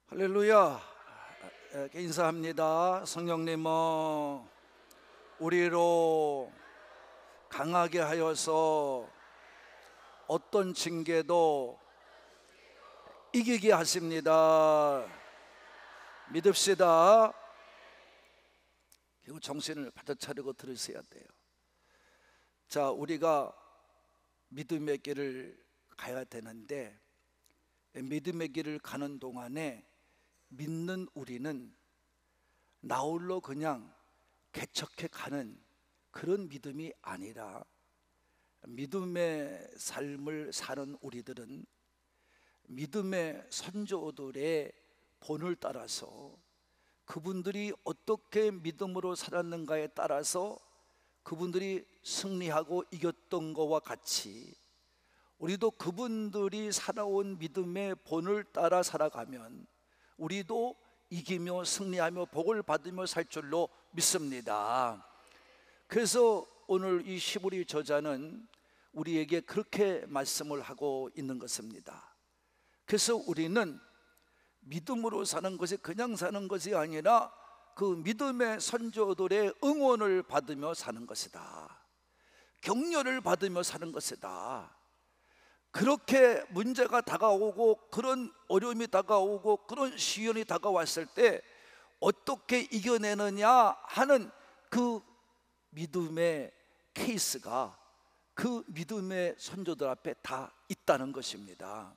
할렐루야. 인사합니다. 성령님은 우리로 강하게 하여서 어떤 징계도 이기게 하십니다. 믿읍시다. 그리고 정신을 바짝 차리고 들으셔야 돼요. 자, 우리가 믿음의 길을 가야 되는데, 믿음의 길을 가는 동안에 믿는 우리는 나홀로 그냥 개척해 가는 그런 믿음이 아니라, 믿음의 삶을 사는 우리들은 믿음의 선조들의 본을 따라서 그분들이 어떻게 믿음으로 살았는가에 따라서 그분들이 승리하고 이겼던 것과 같이 우리도 그분들이 살아온 믿음의 본을 따라 살아가면 우리도 이기며 승리하며 복을 받으며 살 줄로 믿습니다. 그래서 오늘 이 시브리 저자는 우리에게 그렇게 말씀을 하고 있는 것입니다. 그래서 우리는 믿음으로 사는 것이 그냥 사는 것이 아니라 그 믿음의 선조들의 응원을 받으며 사는 것이다. 격려를 받으며 사는 것이다. 그렇게 문제가 다가오고 그런 어려움이 다가오고 그런 시련이 다가왔을 때 어떻게 이겨내느냐 하는 그 믿음의 케이스가 그 믿음의 선조들 앞에 다 있다는 것입니다.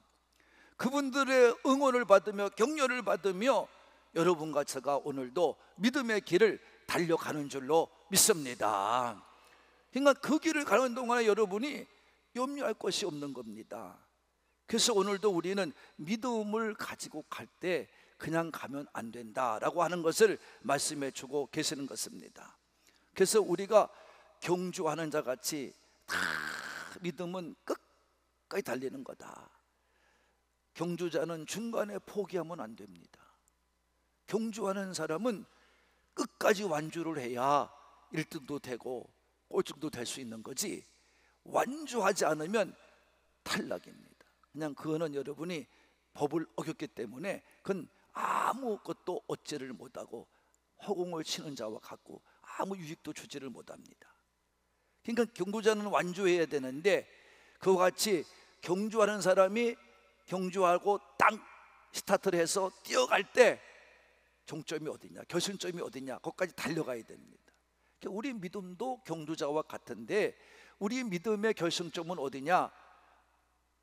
그분들의 응원을 받으며 격려를 받으며 여러분과 제가 오늘도 믿음의 길을 달려가는 줄로 믿습니다. 그러니까 그 길을 가는 동안에 여러분이 염려할 것이 없는 겁니다. 그래서 오늘도 우리는 믿음을 가지고 갈 때 그냥 가면 안 된다라고 하는 것을 말씀해 주고 계시는 것입니다. 그래서 우리가 경주하는 자 같이 다 믿음은 끝까지 달리는 거다. 경주자는 중간에 포기하면 안 됩니다. 경주하는 사람은 끝까지 완주를 해야 1등도 되고 꼴등도 될 수 있는 거지, 완주하지 않으면 탈락입니다. 그냥 그거는 여러분이 법을 어겼기 때문에 그건 아무것도 얻지를 못하고 허공을 치는 자와 같고 아무 유익도 주지를 못합니다. 그러니까 경주자는 완주해야 되는데, 그와 같이 경주하는 사람이 경주하고 땅 스타트를 해서 뛰어갈 때 종점이 어디냐, 결승점이 어디냐, 거기까지 달려가야 됩니다. 우리 믿음도 경주자와 같은데 우리 믿음의 결승점은 어디냐?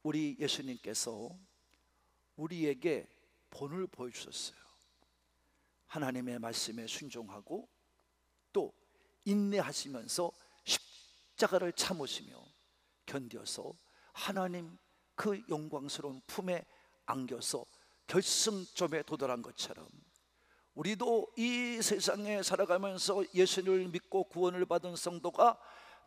우리 예수님께서 우리에게 본을 보여주셨어요. 하나님의 말씀에 순종하고 또 인내하시면서 십자가를 참으시며 견뎌서 하나님 그 영광스러운 품에 안겨서 결승점에 도달한 것처럼 우리도 이 세상에 살아가면서 예수님을 믿고 구원을 받은 성도가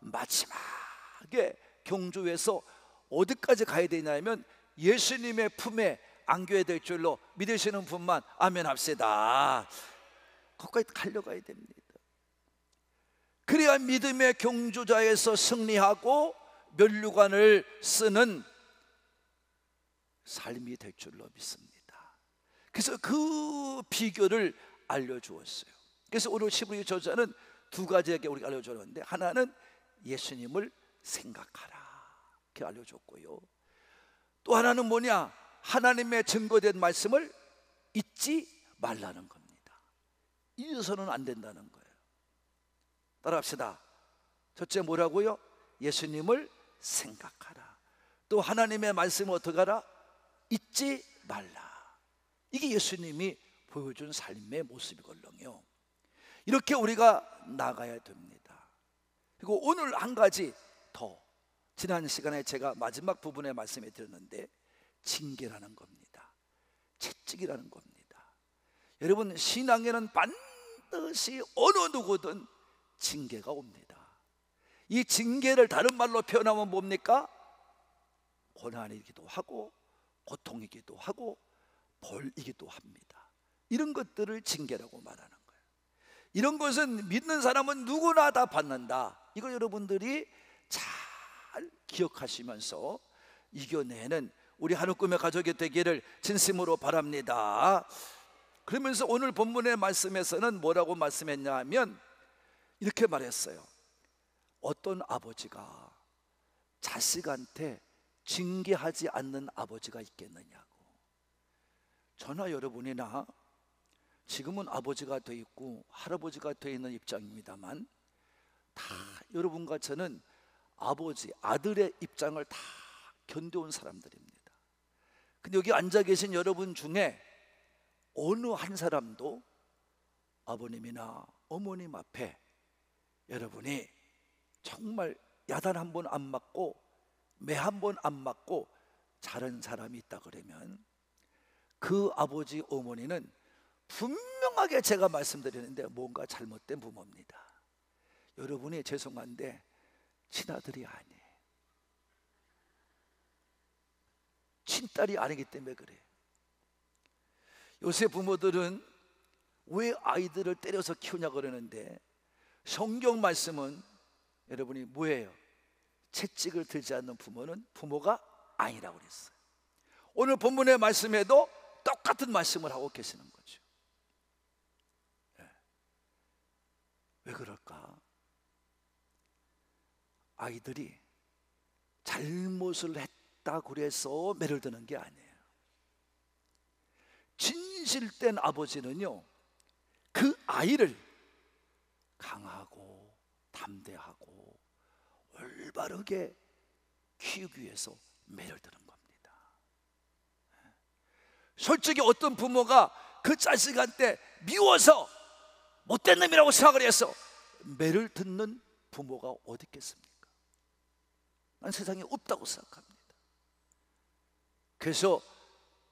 마지막에 경주에서 어디까지 가야 되냐면 예수님의 품에 안겨야 될 줄로 믿으시는 분만 아멘 합시다. 거기까지 달려가야 됩니다. 그래야 믿음의 경주자에서 승리하고 면류관을 쓰는 삶이 될 줄로 믿습니다. 그래서 그 비결을 알려주었어요. 그래서 오늘 시브리 저자는 두 가지에게 우리가 알려줬는데, 하나는 예수님을 생각하라 이렇게 알려줬고요, 또 하나는 뭐냐, 하나님의 증거된 말씀을 잊지 말라는 겁니다. 잊어서는 안 된다는 거예요. 따라합시다. 첫째 뭐라고요? 예수님을 생각하라. 또 하나님의 말씀을 어떻게 하라? 잊지 말라. 이게 예수님이 보여준 삶의 모습이걸렁요. 이렇게 우리가 나가야 됩니다. 그리고 오늘 한 가지 더, 지난 시간에 제가 마지막 부분에 말씀해 드렸는데 징계라는 겁니다. 채찍이라는 겁니다. 여러분, 신앙에는 반드시 어느 누구든 징계가 옵니다. 이 징계를 다른 말로 표현하면 뭡니까? 고난이기도 하고 고통이기도 하고 벌이기도 합니다. 이런 것들을 징계라고 말하는 거예요. 이런 것은 믿는 사람은 누구나 다 받는다. 이거 여러분들이 잘 기억하시면서 이겨내는 우리 하늘 꿈의 가족이 되기를 진심으로 바랍니다. 그러면서 오늘 본문의 말씀에서는 뭐라고 말씀했냐 하면 이렇게 말했어요. 어떤 아버지가 자식한테 징계하지 않는 아버지가 있겠느냐고. 저나 여러분이나 지금은 아버지가 돼 있고 할아버지가 돼 있는 입장입니다만 다 여러분과 저는 아버지, 아들의 입장을 다 견뎌온 사람들입니다. 근데 여기 앉아 계신 여러분 중에 어느 한 사람도 아버님이나 어머님 앞에 여러분이 정말 야단 한 번 안 맞고 매 한 번 안 맞고 자른 사람이 있다 그러면 그 아버지 어머니는 분명하게 제가 말씀드리는데 뭔가 잘못된 부모입니다. 여러분이 죄송한데 친아들이 아니에요. 친딸이 아니기 때문에 그래요. 요새 부모들은 왜 아이들을 때려서 키우냐 그러는데 성경 말씀은 여러분이 뭐예요? 채찍을 들지 않는 부모는 부모가 아니라고 그랬어요. 오늘 본문의 말씀에도 똑같은 말씀을 하고 계시는 거죠. 왜 그럴까? 아이들이 잘못을 했다고 그래서 매를 드는 게 아니에요. 진실된 아버지는요, 그 아이를 강하고 담대하고 올바르게 키우기 위해서 매를 드는 겁니다. 솔직히 어떤 부모가 그 자식한테 미워서 못된 놈이라고 생각을 해서 매를 듣는 부모가 어디 있겠습니까? 난 세상에 없다고 생각합니다. 그래서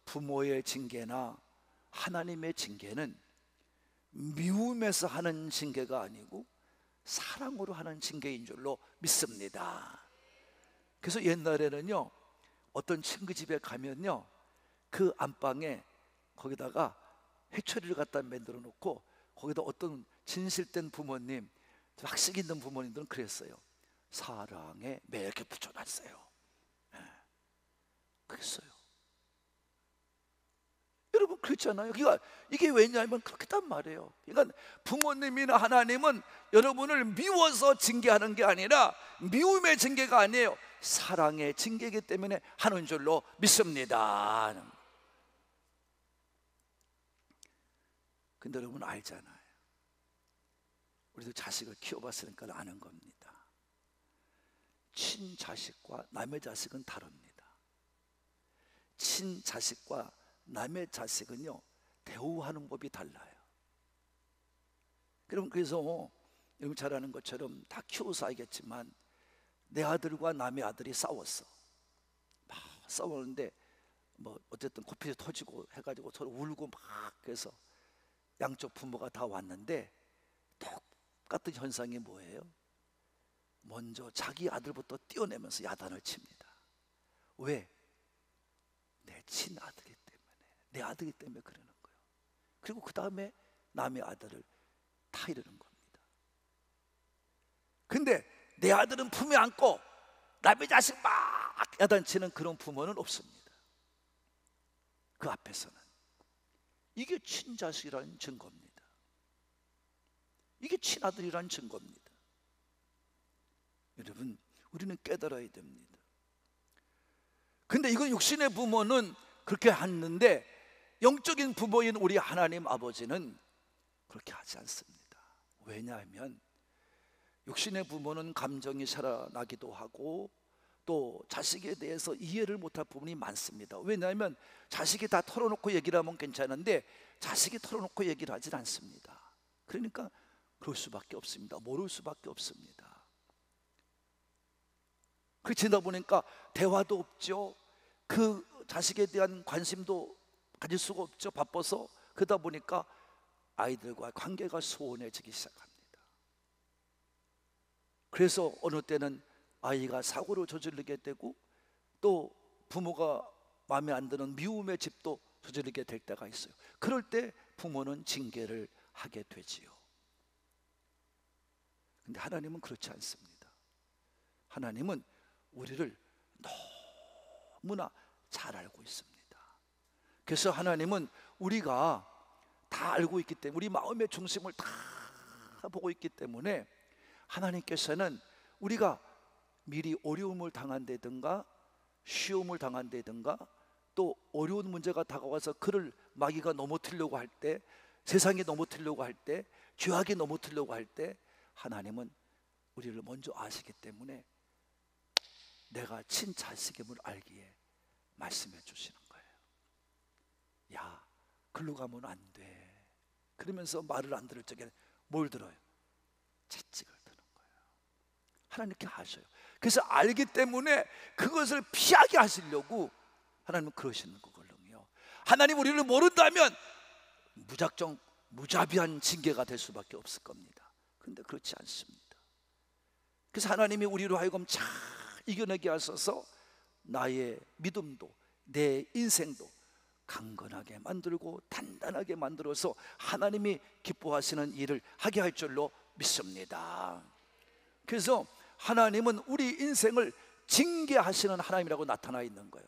부모의 징계나 하나님의 징계는 미움에서 하는 징계가 아니고 사랑으로 하는 징계인 줄로 믿습니다. 그래서 옛날에는요, 어떤 친구 집에 가면요, 그 안방에 거기다가 해초리를 갖다 만들어 놓고 거기다 어떤 진실된 부모님, 학식 있는 부모님들은 그랬어요. 사랑에 매 이렇게 붙여놨어요. 그랬어요. 여러분 그렇잖아요. 그러니까 이게 왜냐하면 그렇게단 말이에요. 그러니까 부모님이나 하나님은 여러분을 미워서 징계하는 게 아니라 미움의 징계가 아니에요. 사랑의 징계이기 때문에 하는 줄로 믿습니다. 근데 여러분 알잖아요. 우리도 자식을 키워봤으니까 아는 겁니다. 친자식과 남의 자식은 다릅니다. 친자식과 남의 자식은요, 대우하는 법이 달라요. 그래서 여러분 잘 아는 것처럼 다 키워서 알겠지만 내 아들과 남의 아들이 싸웠어. 막 싸우는데 뭐 어쨌든 코피도 터지고 해가지고 서로 울고 막, 그래서 양쪽 부모가 다 왔는데 똑같은 현상이 뭐예요? 먼저 자기 아들부터 띄어내면서 야단을 칩니다. 왜? 내 친아들이 때문에, 내 아들이 때문에 그러는 거예요. 그리고 그 다음에 남의 아들을 다 이러는 겁니다. 근데 내 아들은 품에 안고 남의 자식 막 야단치는 그런 부모는 없습니다. 그 앞에서는. 이게 친자식이라는 증거입니다. 이게 친아들이라는 증거입니다. 여러분, 우리는 깨달아야 됩니다. 근데 이건 육신의 부모는 그렇게 하는데 영적인 부모인 우리 하나님 아버지는 그렇게 하지 않습니다. 왜냐하면 육신의 부모는 감정이 살아나기도 하고 또 자식에 대해서 이해를 못할 부분이 많습니다. 왜냐하면 자식이 다 털어놓고 얘기를 하면 괜찮은데 자식이 털어놓고 얘기를 하진 않습니다. 그러니까 그럴 수밖에 없습니다. 모를 수밖에 없습니다. 그러다 보니까 대화도 없죠. 그 자식에 대한 관심도 가질 수가 없죠. 바빠서. 그러다 보니까 아이들과 관계가 소원해지기 시작합니다. 그래서 어느 때는 아이가 사고를 저지르게 되고 또 부모가 마음에 안 드는 미움의 집도 저지르게 될 때가 있어요. 그럴 때 부모는 징계를 하게 되지요. 근데 하나님은 그렇지 않습니다. 하나님은 우리를 너무나 잘 알고 있습니다. 그래서 하나님은 우리가 다 알고 있기 때문에, 우리 마음의 중심을 다 보고 있기 때문에 하나님께서는 우리가 미리 어려움을 당한다든가 쉬움을 당한다든가 또 어려운 문제가 다가와서 그를 마귀가 넘어뜨리려고 할 때, 세상이 넘어뜨리려고 할 때, 죄악이 넘어뜨리려고 할 때 하나님은 우리를 먼저 아시기 때문에 내가 친자식임을 알기에 말씀해 주시는 거예요. 야, 글로 가면 안 돼. 그러면서 말을 안 들을 적에 뭘 들어요? 채찍을 드는 거예요. 하나님께 아셔요. 그래서 알기 때문에 그것을 피하게 하시려고 하나님은 그러시는 거거든요. 하나님 우리를 모른다면 무작정 무자비한 징계가 될 수밖에 없을 겁니다. 그런데 그렇지 않습니다. 그래서 하나님이 우리로 하여금 잘 이겨내게 하셔서 나의 믿음도 내 인생도 강건하게 만들고 단단하게 만들어서 하나님이 기뻐하시는 일을 하게 할 줄로 믿습니다. 그래서 하나님은 우리 인생을 징계하시는 하나님이라고 나타나 있는 거예요.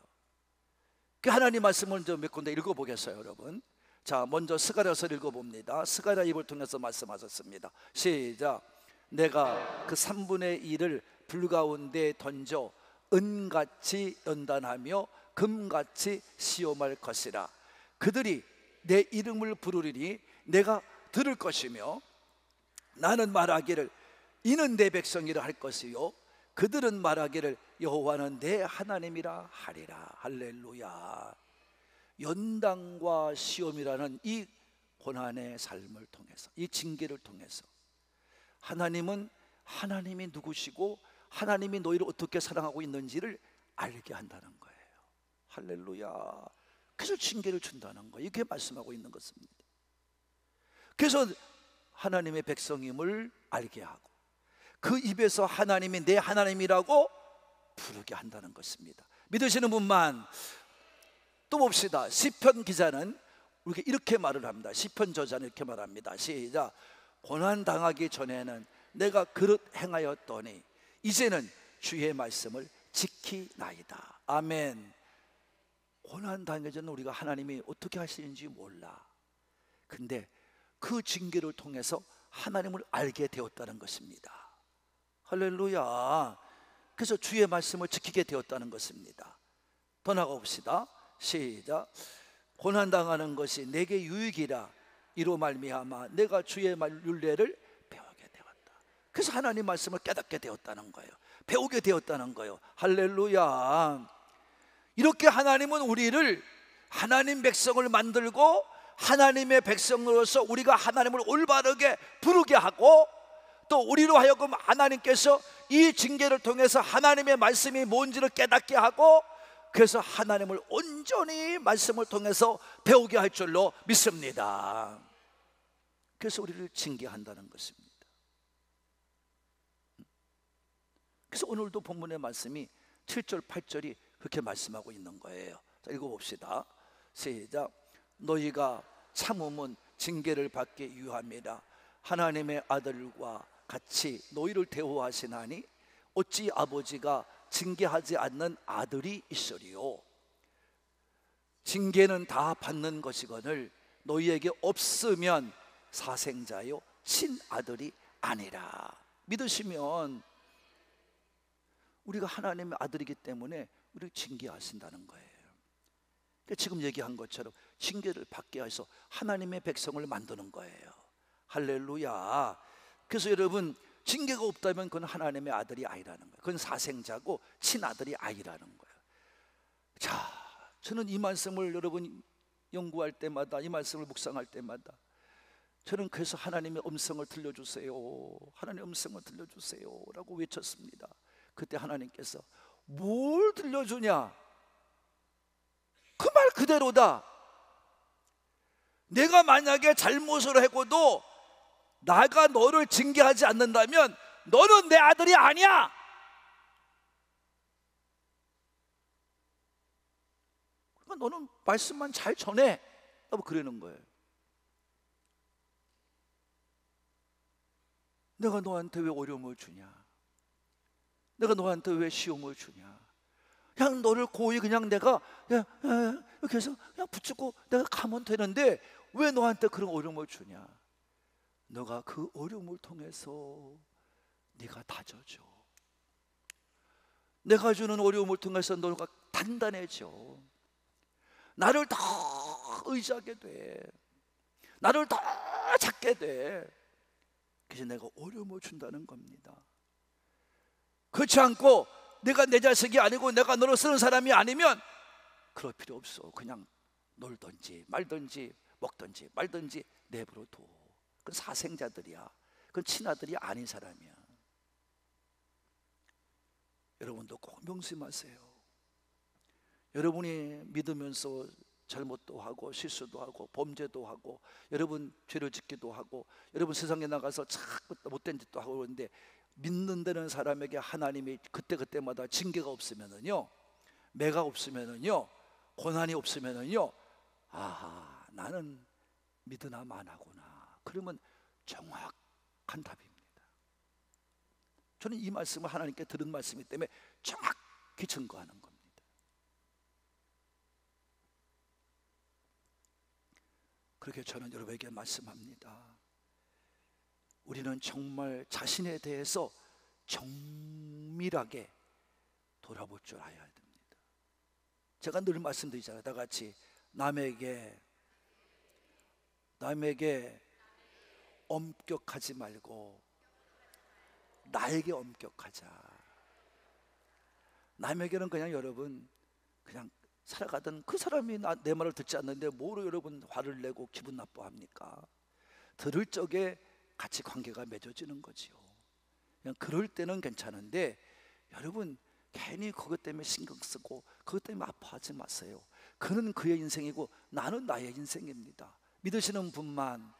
그 하나님 말씀을 몇 군데 읽어보겠어요, 여러분. 자, 먼저 스가랴서를 읽어봅니다. 스가랴 입을 통해서 말씀하셨습니다. 시작. 내가 그 3분의 1을 불 가운데 던져 은같이 연단하며 금같이 시험할 것이라. 그들이 내 이름을 부르리니 내가 들을 것이며 나는 말하기를 이는 내 백성이라 할 것이요 그들은 말하기를 여호와는 내 하나님이라 하리라. 할렐루야. 연단과 시험이라는 이 고난의 삶을 통해서, 이 징계를 통해서 하나님은 하나님이 누구시고 하나님이 너희를 어떻게 사랑하고 있는지를 알게 한다는 거예요. 할렐루야. 그래서 징계를 준다는 거예요. 이렇게 말씀하고 있는 것입니다. 그래서 하나님의 백성임을 알게 하고 그 입에서 하나님이 내 하나님이라고 부르게 한다는 것입니다. 믿으시는 분만. 또 봅시다. 시편 기자는 우리가 이렇게 말을 합니다. 시편 저자는 이렇게 말합니다. 시작. 고난 당하기 전에는 내가 그릇 행하였더니 이제는 주의 말씀을 지키나이다. 아멘. 고난 당하기 전에 우리가 하나님이 어떻게 하시는지 몰라. 근데 그 징계를 통해서 하나님을 알게 되었다는 것입니다. 할렐루야. 그래서 주의 말씀을 지키게 되었다는 것입니다. 더 나가봅시다. 시작. 고난당하는 것이 내게 유익이라 이로 말미암아 내가 주의 율례를 배우게 되었다. 그래서 하나님 말씀을 깨닫게 되었다는 거예요. 배우게 되었다는 거예요. 할렐루야. 이렇게 하나님은 우리를 하나님 백성을 만들고 하나님의 백성으로서 우리가 하나님을 올바르게 부르게 하고 또 우리로 하여금 하나님께서 이 징계를 통해서 하나님의 말씀이 뭔지를 깨닫게 하고 그래서 하나님을 온전히 말씀을 통해서 배우게 할 줄로 믿습니다. 그래서 우리를 징계한다는 것입니다. 그래서 오늘도 본문의 말씀이 7절 8절이 그렇게 말씀하고 있는 거예요. 자, 읽어봅시다. 시작. 너희가 참음은 징계를 받기 유함이라. 하나님의 아들과 같이 너희를 대우하시나니 어찌 아버지가 징계하지 않는 아들이 있으리요. 징계는 다 받는 것이거늘 너희에게 없으면 사생자요 친아들이 아니라. 믿으시면 우리가 하나님의 아들이기 때문에 우리를 징계하신다는 거예요. 지금 얘기한 것처럼 징계를 받게 해서 하나님의 백성을 만드는 거예요. 할렐루야. 그래서 여러분 징계가 없다면 그건 하나님의 아들이 아니라는 거예요. 그건 사생자고 친아들이 아니라는 거예요. 자, 저는 이 말씀을 여러분 연구할 때마다 이 말씀을 묵상할 때마다 저는 그래서 하나님의 음성을 들려주세요, 하나님의 음성을 들려주세요 라고 외쳤습니다. 그때 하나님께서 뭘 들려주냐? 그 말 그대로다. 내가 만약에 잘못을 하고도 나가 너를 징계하지 않는다면 너는 내 아들이 아니야. 그러니까 너는 말씀만 잘 전해 라고 그러는 거예요. 내가 너한테 왜 어려움을 주냐? 내가 너한테 왜 시험을 주냐? 그냥 너를 고이 그냥 내가 이렇게 해서 그냥 붙잡고 내가 가면 되는데 왜 너한테 그런 어려움을 주냐? 너가 그 어려움을 통해서 네가 다져져. 내가 주는 어려움을 통해서 너가 단단해져. 나를 더 의지하게 돼. 나를 더 찾게 돼. 그래서 내가 어려움을 준다는 겁니다. 그렇지 않고 내가 내 자식이 아니고 내가 너를 쓰는 사람이 아니면 그럴 필요 없어. 그냥 놀든지 말든지 먹든지 말든지 내버려 둬. 그건 사생자들이야. 그건 친아들이 아닌 사람이야. 여러분도 꼭 명심하세요. 여러분이 믿으면서 잘못도 하고 실수도 하고 범죄도 하고 여러분 죄를 짓기도 하고 여러분 세상에 나가서 참 못된 짓도 하고 그러는데 믿는다는 사람에게 하나님이 그때그때마다 징계가 없으면은요, 매가 없으면은요, 고난이 없으면은요, 아하, 나는 믿으나 마나구나. 그러면 정확한 답입니다. 저는 이 말씀을 하나님께 들은 말씀이기 때문에 정확히 증거하는 겁니다. 그렇게 저는 여러분에게 말씀합니다. 우리는 정말 자신에 대해서 정밀하게 돌아볼 줄 알아야 됩니다. 제가 늘 말씀드리잖아요. 다 같이 남에게 엄격하지 말고 나에게 엄격하자. 남에게는 그냥 여러분 그냥 살아가던 그 사람이 내 말을 듣지 않는데 뭐로 여러분 화를 내고 기분 나빠합니까? 들을 적에 같이 관계가 맺어지는 거지요. 그냥 그럴 때는 괜찮은데 여러분 괜히 그것 때문에 신경 쓰고 그것 때문에 아파하지 마세요. 그는 그의 인생이고 나는 나의 인생입니다. 믿으시는 분만.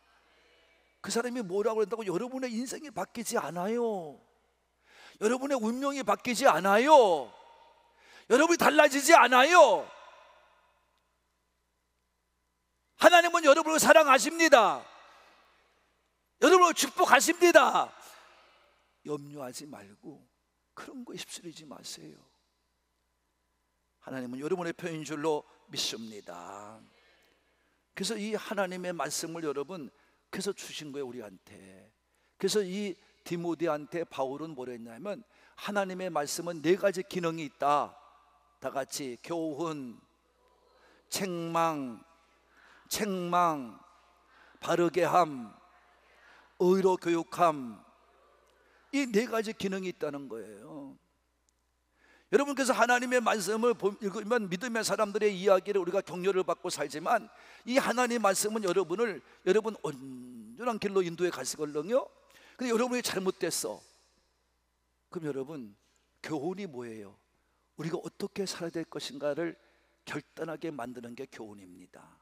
그 사람이 뭐라고 한다고 여러분의 인생이 바뀌지 않아요. 여러분의 운명이 바뀌지 않아요. 여러분이 달라지지 않아요. 하나님은 여러분을 사랑하십니다. 여러분을 축복하십니다. 염려하지 말고 그런 거에 휩쓸리지 마세요. 하나님은 여러분의 편인 줄로 믿습니다. 그래서 이 하나님의 말씀을 여러분 그래서 주신 거예요, 우리한테. 그래서 이 디모데한테 바울은 뭐라 했냐면 하나님의 말씀은 4가지 기능이 있다. 다 같이 교훈, 책망, 바르게 함, 의로 교육함. 이 4가지 기능이 있다는 거예요. 여러분, 그래서 하나님의 말씀을 읽으면 믿음의 사람들의 이야기를 우리가 격려를 받고 살지만 이 하나님의 말씀은 여러분 온전한 길로 인도해 가시거든요. 근데 여러분이 잘못됐어. 그럼 여러분 교훈이 뭐예요? 우리가 어떻게 살아야 될 것인가를 결단하게 만드는 게 교훈입니다.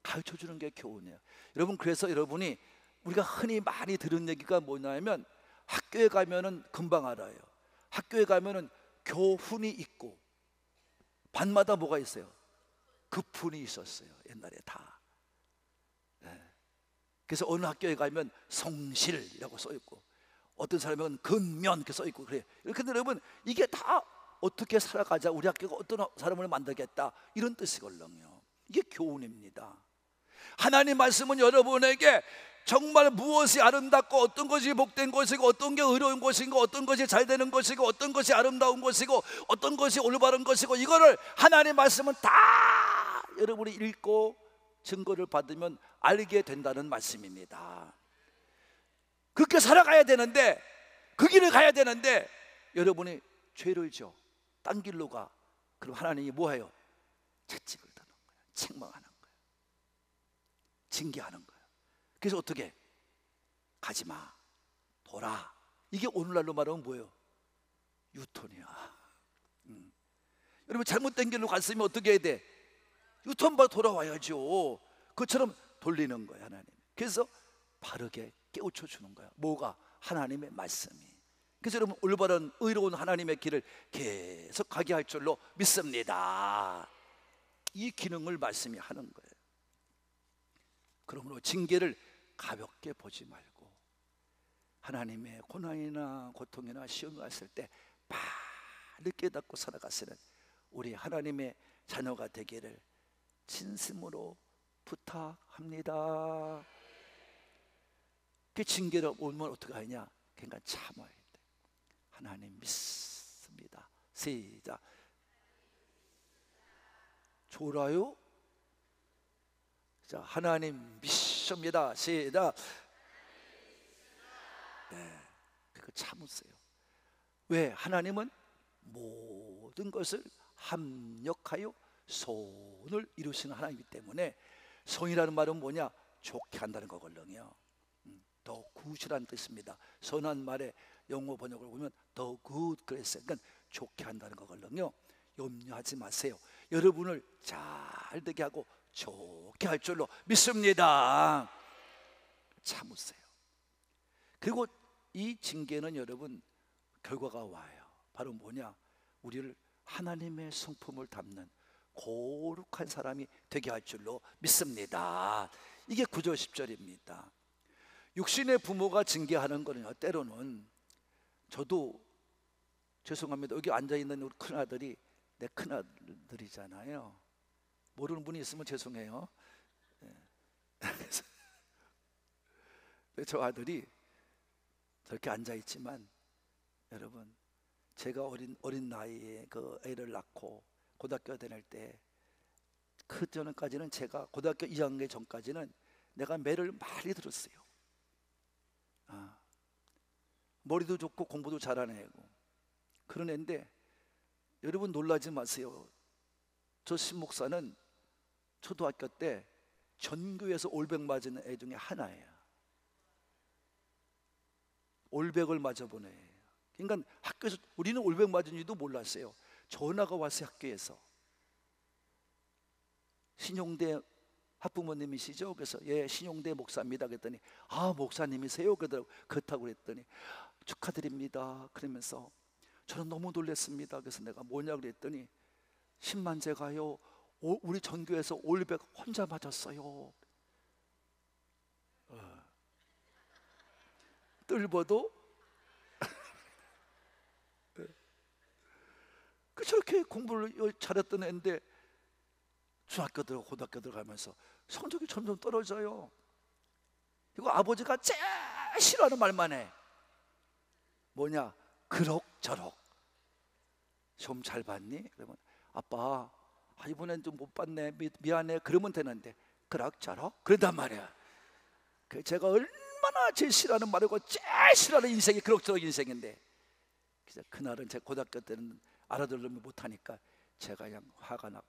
가르쳐 주는 게 교훈이에요. 여러분, 그래서 여러분이 우리가 흔히 많이 들은 얘기가 뭐냐면 학교에 가면은 금방 알아요. 학교에 가면은 교훈이 있고 반마다 뭐가 있어요? 급훈이 있었어요. 옛날에 다. 네. 그래서 어느 학교에 가면 성실이라고 써 있고 어떤 사람은 근면 이렇게 써 있고 그래요. 이렇게 여러분 이게 다 어떻게 살아가자, 우리 학교가 어떤 사람을 만들겠다 이런 뜻이거든요. 이게 교훈입니다. 하나님 말씀은 여러분에게 정말 무엇이 아름답고 어떤 것이 복된 것이고 어떤 게 의로운 것이고 어떤 것이 잘 되는 것이고 어떤 것이 아름다운 것이고 어떤 것이 올바른 것이고 이거를 하나님 말씀은 다 여러분이 읽고 증거를 받으면 알게 된다는 말씀입니다. 그렇게 살아가야 되는데 그 길을 가야 되는데 여러분이 죄를 져 딴 길로 가. 그럼 하나님이 뭐해요? 채찍을 드는 거예요. 책망하는 거예요. 징계하는 거예요. 그래서 어떻게? 가지마, 돌아. 이게 오늘날로 말하면 뭐예요? 유턴이야. 여러분 잘못된 길로 갔으면 어떻게 해야 돼? 유턴 돌아와야죠. 그것처럼 돌리는 거예요, 하나님. 그래서 바르게 깨우쳐 주는 거예요. 뭐가? 하나님의 말씀이. 그래서 여러분 올바른 의로운 하나님의 길을 계속 가게 할 줄로 믿습니다. 이 기능을 말씀이 하는 거예요. 그러므로 징계를 가볍게 보지 말고 하나님의 고난이나 고통이나 시험이 왔을 때 바로 깨닫고 살아가시는 우리 하나님의 자녀가 되기를 진심으로 부탁합니다. 그 징계를 오면 어떻게 하냐? 그러니까 참아야 돼. 하나님 믿습니다. 시작. 좋아요. 자, 하나님 믿습니다. 시작. 네, 그거 참으세요. 왜? 하나님은 모든 것을 합력하여 선을 이루시는 하나님이기 때문에, 선이라는 말은 뭐냐? 좋게 한다는 거거든요. 더 굿이라는 뜻입니다. 선한 말의 영어 번역을 보면 더 굿 그랬어요. 그러니까 좋게 한다는 거거든요. 염려하지 마세요. 여러분을 잘 되게 하고 좋게 할 줄로 믿습니다. 참으세요. 그리고 이 징계는 여러분 결과가 와요. 바로 뭐냐? 우리를 하나님의 성품을 담는 거룩한 사람이 되게 할 줄로 믿습니다. 이게 9절 10절입니다. 육신의 부모가 징계하는 거는요, 때로는 저도 죄송합니다. 여기 앉아있는 우리 큰아들이 내 큰아들이잖아요. 모르는 분이 있으면 죄송해요. 그래서 저 아들이 저렇게 앉아있지만, 여러분, 제가 어린 나이에 그 애를 낳고 고등학교 다닐 때, 그 전까지는 제가 고등학교 2학년 전까지는 내가 매를 많이 들었어요. 머리도 좋고 공부도 잘하는 애고 그런 애인데, 여러분 놀라지 마세요. 저 신목사는 초등학교 때 전교에서 올백 맞은 애 중에 하나예요. 올백을 맞아본 애예요. 그러니까 학교에서 우리는 올백 맞은지도 몰랐어요. 전화가 왔어요. 학교에서. 신용대 학부모님이시죠? 그래서 예, 신용대 목사입니다. 그랬더니 아, 목사님이세요? 그렇다고 그랬더니 축하드립니다. 그러면서 저는 너무 놀랐습니다. 그래서 내가 뭐냐 그랬더니 10만제가요 우리 전교에서 올백 혼자 맞았어요. 뜰보도 그 저렇게 공부를 잘했던 애인데 중학교 들어가고 고등학교 들어가면서 성적이 점점 떨어져요. 그리고 아버지가 제일 싫어하는 말만 해. 뭐냐? 그럭저럭. 시험 잘 봤니? 그러면 아빠, 이번엔 좀 못 봤네, 미안해. 그러면 되는데 그럭저럭 그러단 말이야. 그 제가 얼마나 제일 싫어하는 말이고 제일 싫어하는 인생이 그럭저럭 인생인데, 그래서 그날은 제 고등학교 때는 알아들으면 못하니까 제가 그냥 화가 나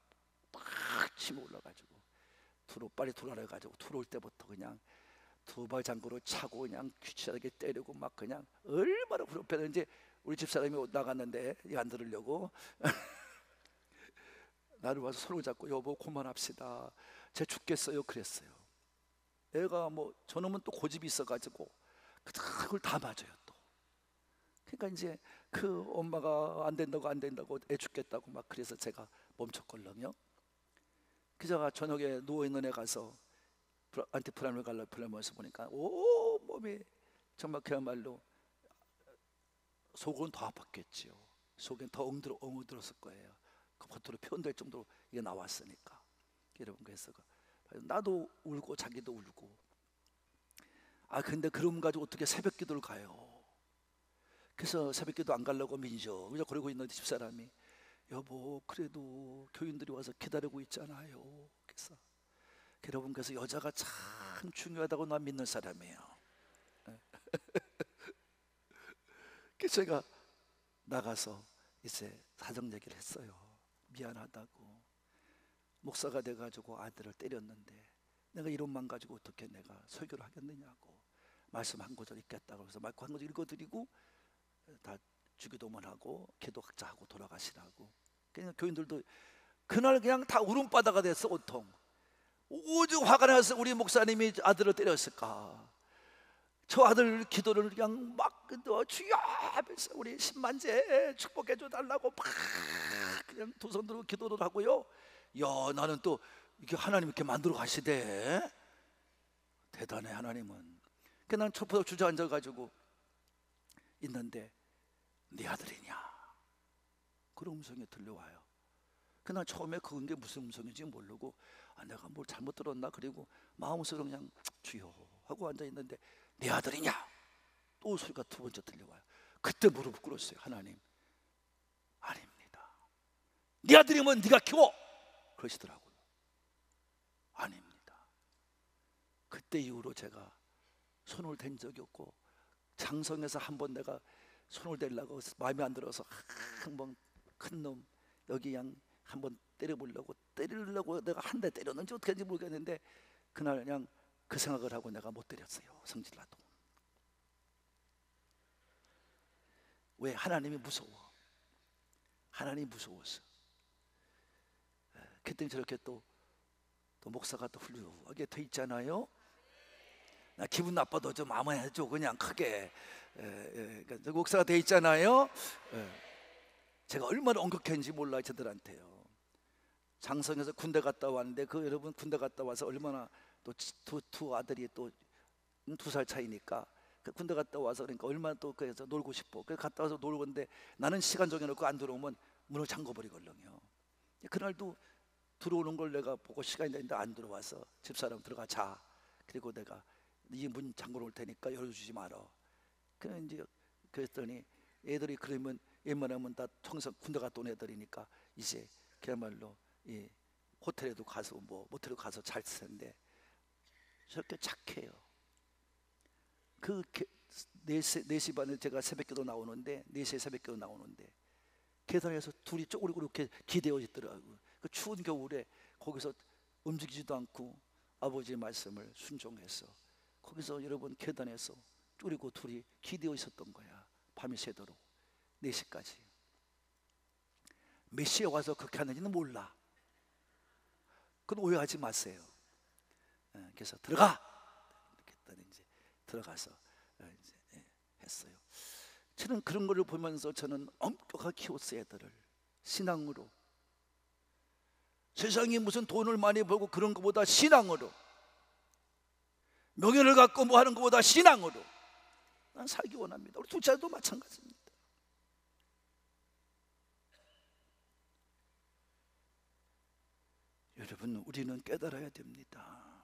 팍 치고 올라가지고 빨리 돌아가가지고 들어올 때부터 그냥 두발 장구로 차고 그냥 귀찮게 때리고 막 그냥 얼마나 괴롭혔는지. 우리 집사람이 나갔는데 안 들으려고 나를 와서 손을 잡고 여보 그만합시다, 쟤 죽겠어요 그랬어요. 애가 뭐 저놈은 또 고집이 있어가지고 그걸 다 맞아요 또. 그러니까 이제 그 엄마가 안 된다고 애 죽겠다고 막 그래서 제가 멈췄걸랑요. 그자가 저녁에 누워있는 애 가서 안티프라놀 갈라면서 보니까 오 몸이 정말 그야말로 속은 더 아팠겠지요. 속엔 더 엉들었을 거예요. 그 겉으로 표현될 정도로 이게 나왔으니까. 여러분, 그래서 나도 울고 자기도 울고. 근데 그럼 가지고 어떻게 새벽 기도를 가요? 그래서 새벽 기도 안 가려고 민저 그러고 있는 집사람이 여보 그래도 교인들이 와서 기다리고 있잖아요. 그래서 여러분, 그래서 여자가 참 중요하다고 난 믿는 사람이에요. 그래서 제가 나가서 이제 사정 얘기를 했어요. 미안하다고. 목사가 돼가지고 아들을 때렸는데 내가 이론만 가지고 어떻게 내가 설교를 하겠느냐고. 말씀 한 구절 읽겠다고 해서 말씀 한 구절 읽어드리고 다 주기도만 하고 기도학자 하고 돌아가시라고. 그냥 교인들도 그날 그냥 다 울음바다가 됐어. 온통 오죽 화가 나서 우리 목사님이 아들을 때렸을까. 저 아들 기도를 그냥 막 주여 하면서 우리 10만제 축복해 줘 달라고 막 그냥 두 손 들고 기도를 하고요. 야, 나는 또 이게 하나님 이렇게 만들어 가시대. 대단해 하나님은. 그냥 난 첫 번째 주저앉아 가지고 있는데 네 아들이냐? 그런 음성이 들려와요. 그날 처음에 그런 게 무슨 음성인지 모르고 내가 뭘 잘못 들었나, 그리고 마음속으로 그냥 주여 하고 앉아있는데 내 아들이냐? 또 소리가 두 번째 들려와요. 그때 무릎을 꿇었어요. 하나님, 아닙니다. 네 아들이면 네가 키워 그러시더라고요. 아닙니다. 그때 이후로 제가 손을 댄 적이 없고, 장성에서 한번 내가 손을 대려고 마음에 안 들어서 한번 큰 놈 여기 양 한번 때리려고 내가 한 대 때렸는지 어떻게 했는지 모르겠는데 그날 그냥 그 생각을 하고 내가 못 때렸어요. 성질나도. 왜? 하나님이 무서워. 하나님이 무서워서. 그때 저렇게 또 목사가 또 훌륭하게 돼 있잖아요. 나 기분 나빠도 좀 아무 해줘 그냥 크게. 그러니까 목사가 돼 있잖아요. 제가 얼마나 엄격했는지 몰라요. 저들한테요. 장성에서 군대 갔다 왔는데 그 여러분 군대 갔다 와서 얼마나 또 두 아들이 또 2살 차이니까 그 군대 갔다 와서 그러니까 얼마나 또 그래서 놀고 싶어. 그래서 갔다 와서 놀고 있는데 나는 시간 정해놓고 안 들어오면 문을 잠궈버리거든요. 그날도 들어오는 걸 내가 보고 시간이 됐는데 안 들어와서 집사람 들어가 자. 그리고 내가 이 문 잠궈 놓을 테니까 열어주지 마라. 그래 이제 그랬더니 애들이 그러면 웬만하면 다 청소 군대 갔다 온 애들이니까 이제 그야말로 이 호텔에도 가서 뭐 모텔에도 가서 잘 텐데 저렇게 착해요. 그 4시 반에 제가 새벽기도 나오는데 4시에 새벽기도 나오는데 계단에서 둘이 쪼그리고 이렇게 기대어 있더라고요. 그 추운 겨울에 거기서 움직이지도 않고 아버지의 말씀을 순종해서 거기서 여러분 계단에서 쪼그리고 둘이 기대어 있었던 거야. 밤이 새도록 4시까지. 몇 시에 와서 그렇게 하는지는 몰라. 그건 오해하지 마세요. 그래서 들어가! 이렇게 했더니 이제 들어가서 이제 했어요. 저는 그런 거를 보면서 저는 엄격하게 키웠어요. 애들을 신앙으로. 세상이 무슨 돈을 많이 벌고 그런 것보다 신앙으로, 명예를 갖고 뭐 하는 것보다 신앙으로 난 살기 원합니다. 우리 둘째 아들도 마찬가지입니다. 여러분, 우리는 깨달아야 됩니다.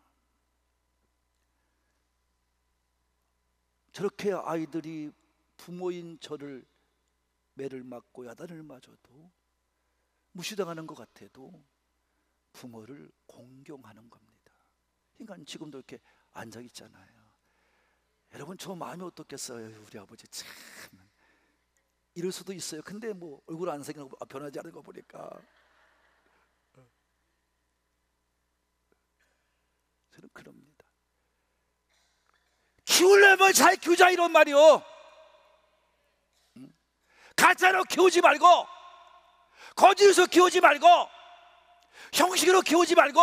저렇게 아이들이 부모인 저를 매를 맞고 야단을 맞아도 무시당하는 것 같아도 부모를 공경하는 겁니다. 그러니까 지금도 이렇게 앉아 있잖아요. 여러분, 저 마음이 어떻겠어요? 우리 아버지 참 이럴 수도 있어요. 근데 뭐 얼굴 안 생기고 변하지 않은 거 보니까 저는 그럽니다. 키우려면 잘 키우자 이런 말이요. 가짜로 키우지 말고, 거짓으로 키우지 말고, 형식으로 키우지 말고,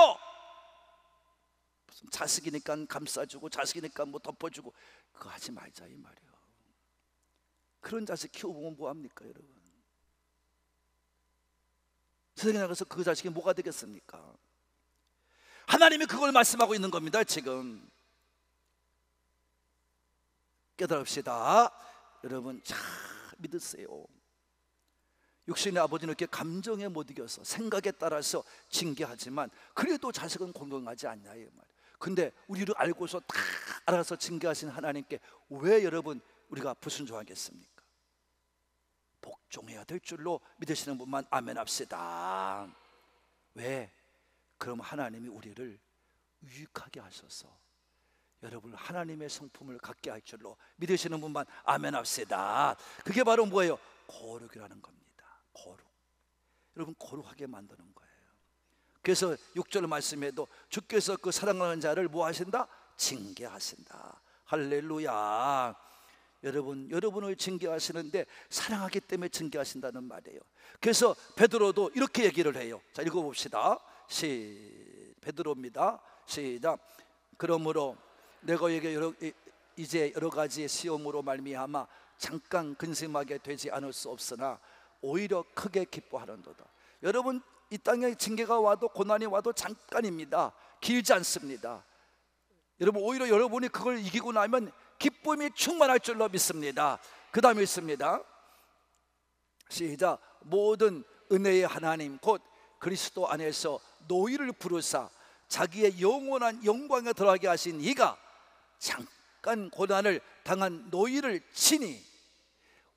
무슨 자식이니까 감싸주고 자식이니까 뭐 덮어주고 그거 하지 말자 이 말이요. 그런 자식 키워보면 뭐합니까 여러분? 세상에 나가서 그 자식이 뭐가 되겠습니까? 하나님이 그걸 말씀하고 있는 겁니다. 지금 깨달읍시다. 여러분 잘 믿으세요. 육신의 아버지는 이렇게 감정에 못 이겨서 생각에 따라서 징계하지만 그래도 자식은 공경하지 않냐 이 말이에요. 근데 우리를 알고서 다 알아서 징계하신 하나님께 왜 여러분 우리가 불순종하겠습니까? 복종해야 될 줄로 믿으시는 분만 아멘 합시다. 왜? 그럼 하나님이 우리를 유익하게 하셔서 여러분 하나님의 성품을 갖게 할 줄로 믿으시는 분만 아멘 합시다. 그게 바로 뭐예요? 거룩이라는 겁니다. 거룩. 여러분 거룩하게 만드는 거예요. 그래서 6절 말씀에도 주께서 그 사랑하는 자를 뭐 하신다? 징계하신다. 할렐루야. 여러분을 징계하시는데 사랑하기 때문에 징계하신다는 말이에요. 그래서 베드로도 이렇게 얘기를 해요. 자, 읽어봅시다. 베드로입니다. 시작. 그러므로 너희에게 이제 여러 가지 시험으로 말미암아 잠깐 근심하게 되지 않을 수 없으나 오히려 크게 기뻐하는도다. 여러분, 이 땅에 징계가 와도 고난이 와도 잠깐입니다. 길지 않습니다. 여러분, 오히려 여러분이 그걸 이기고 나면 기쁨이 충만할 줄로 믿습니다. 그 다음에 있습니다. 시작. 모든 은혜의 하나님 곧 그리스도 안에서 노일을 부르사 자기의 영원한 영광에 들어가게 하신 이가 잠깐 고난을 당한 노일을 친히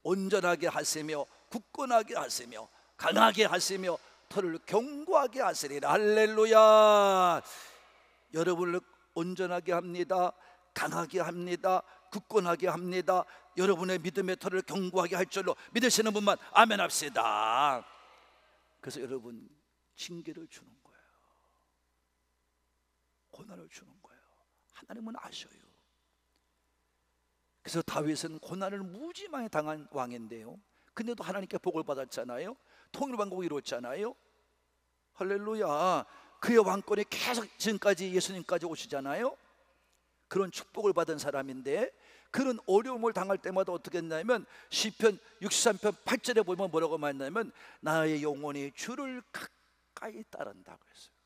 온전하게 하시며 굳건하게 하시며 강하게 하시며 터를 견고하게 하시리라. 할렐루야. 여러분을 온전하게 합니다. 강하게 합니다. 굳건하게 합니다. 여러분의 믿음의 터를 견고하게 할 줄로 믿으시는 분만 아멘 합시다. 그래서 여러분 징계를 주는 거예요. 고난을 주는 거예요. 하나님은 아셔요. 그래서 다윗은 고난을 무지막에 당한 왕인데요, 근데도 하나님께 복을 받았잖아요. 통일왕국을 이뤘잖아요. 할렐루야. 그의 왕권이 계속 지금까지 예수님까지 오시잖아요. 그런 축복을 받은 사람인데 그런 어려움을 당할 때마다 어떻게 했냐면 시편 63편 8절에 보면 뭐라고 말했냐면 나의 영혼이 주를 가까이 따른다고 했어요.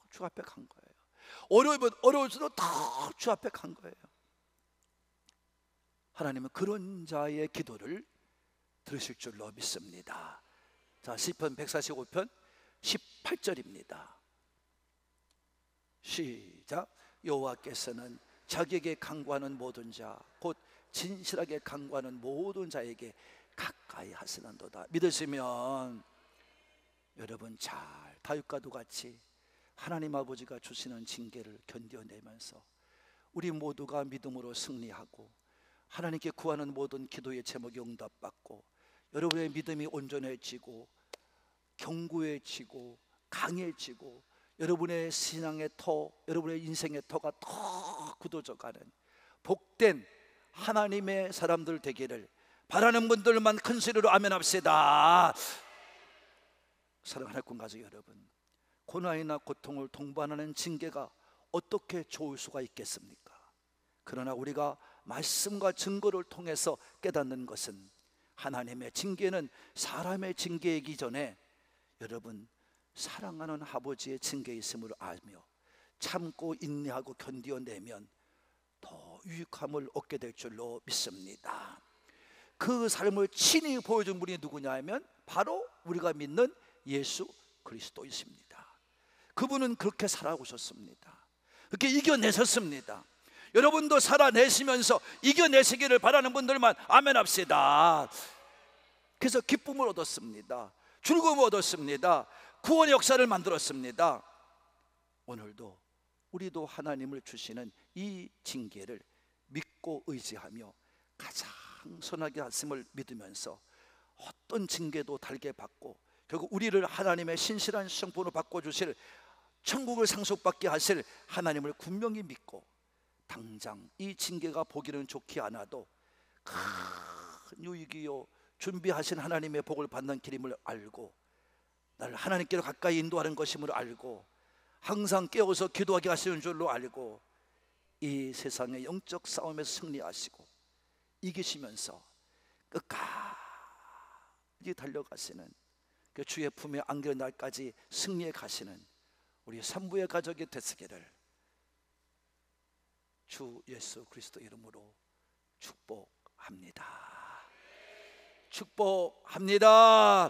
주 앞에 간 거예요. 어려우면 어려울수록 더 주 앞에 간 거예요. 하나님은 그런 자의 기도를 들으실 줄로 믿습니다. 자, 시편 145편 18절입니다. 시작. 여호와께서는 자기에게 간구하는 모든 자 곧 진실하게 간구하는 모든 자에게 가까이 하시는도다. 믿으시면 여러분 잘 다윗과도 같이 하나님 아버지가 주시는 징계를 견뎌내면서 우리 모두가 믿음으로 승리하고 하나님께 구하는 모든 기도의 제목이 응답받고 여러분의 믿음이 온전해지고 견고해지고 강해지고 여러분의 신앙의 터, 여러분의 인생의 터가 더 굳어져가는 복된 하나님의 사람들 되기를 바라는 분들만 큰 소리로 아멘 합시다. 사랑하는 꿈가족 여러분, 고난이나 고통을 동반하는 징계가 어떻게 좋을 수가 있겠습니까? 그러나 우리가 말씀과 증거를 통해서 깨닫는 것은 하나님의 징계는 사람의 징계이기 전에 여러분 사랑하는 아버지의 징계에 있음을 알며 참고 인내하고 견뎌내면 더 유익함을 얻게 될 줄로 믿습니다. 그 삶을 친히 보여준 분이 누구냐 하면 바로 우리가 믿는 예수 그리스도이십니다. 그분은 그렇게 살아오셨습니다. 그렇게 이겨내셨습니다. 여러분도 살아내시면서 이겨내시기를 바라는 분들만 아멘 합시다. 그래서 기쁨을 얻었습니다. 즐거움을 얻었습니다. 구원의 역사를 만들었습니다. 오늘도 우리도 하나님을 주시는 이 징계를 믿고 의지하며 가장 선하게 하심을 믿으면서 어떤 징계도 달게 받고 결국 우리를 하나님의 신실한 성품으로 바꿔주실 천국을 상속받게 하실 하나님을 분명히 믿고 당장 이 징계가 보기는 좋지 않아도 큰 유익이요 준비하신 하나님의 복을 받는 길임을 알고 나를 하나님께로 가까이 인도하는 것임을 알고 항상 깨어서 기도하게 하시는 줄로 알고 이 세상의 영적 싸움에서 승리하시고 이기시면서 끝까지 달려가시는 그 주의 품에 안기는 날까지 승리해 가시는 우리 산부의 가족이 되시기를 주 예수 그리스도 이름으로 축복합니다. 축복합니다.